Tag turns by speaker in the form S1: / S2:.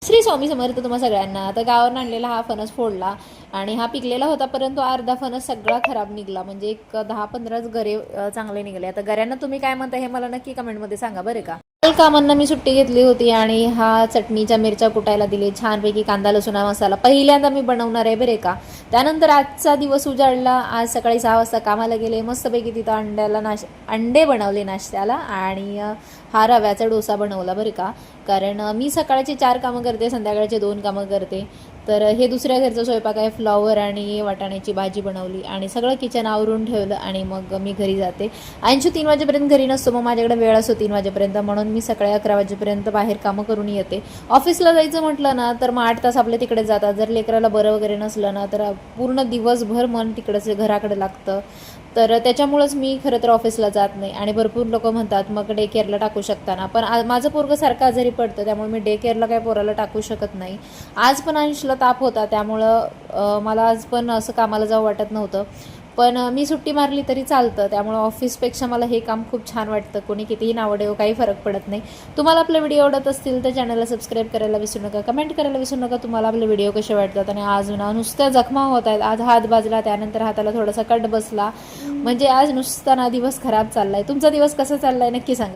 S1: श्री स्वामी समर्थ तुम्हा सगळ्यांना. आता गावावरून आणलेला हा फणस फोडला आणि हा पिकलेला होता, परंतु अर्धा फणस सगळा खराब निघाला. म्हणजे एक 10-15 गरे चांगले निघाले. आता गऱ्यांना तुम्ही काय म्हणता हे मला नक्की कमेंटमध्ये सांगा बरं का. काल कामांना मी सुट्टी घेतली होती आणि हा चटणीच्या मिरच्या कुटायला दिली. छानपैकी कांदा लसूणा मसाला पहिल्यांदा मी बनवणार आहे बरे का. त्यानंतर आजचा दिवस उजाडला. आज सकाळी 6 वाजता कामाला गेले. मस्तपैकी तिथं अंडे बनवले नाश्त्याला आणि हा रव्याचा डोसा बनवला बरं का. कारण मी सकाळचे 4 कामं करते, संध्याकाळचे 2 कामं करते. तर हे दुसऱ्या घरचा स्वयंपाक आहे. फ्लॉवर आणि वाटाण्याची भाजी बनवली आणि सगळं किचन आवरून ठेवलं आणि मग मी घरी जाते. 3 वाजेपर्यंत घरी नसतो, मग माझ्याकडे वेळ असतो 3 वाजेपर्यंत, म्हणून मी सकाळी 11 वाजेपर्यंत बाहेर कामं करून येते. ऑफिसला जायचं म्हटलं ना तर मग 8 तास आपले तिकडे जातात. जर लेकराला बरं वगैरे नसलं ना तर पूर्ण दिवसभर मन तिकडचं घराकडे लागतं. तर त्याच्यामुळंच मी खरं तर ऑफिसला जात नाही. आणि भरपूर लोक म्हणतात मग डे केअरला टाकू शकता ना, पण माझं पोरगं सारखं आजारी पडतं, त्यामुळे मी डे केअरला काय पोराला टाकू शकत नाही. आज पण अंशला ताप होता, त्यामुळं मला आज पण असं कामाला जावं वाटत नव्हतं. पण मी सुट्टी मारली तरी चालतं, त्यामुळं ऑफिसपेक्षा मला हे काम खूप छान वाटतं. कोणी कितीही नावं देऊ, काही फरक पडत नाही. तुम्हाला आपले व्हिडिओ आवडत असतील तर चॅनलला सबस्क्राईब करायला विसरू नका, कमेंट करायला विसरू नका तुम्हाला आपले व्हिडिओ कसे वाटतात. आणि आज ना नुसत्या जखमा होत आहेत. आज हात भाजला, त्यानंतर हाताला थोडासा कट बसला. म्हणजे आज नुसता ना दिवस खराब चाललाय. तुमचा दिवस कसा चाललाय नक्की सांगा.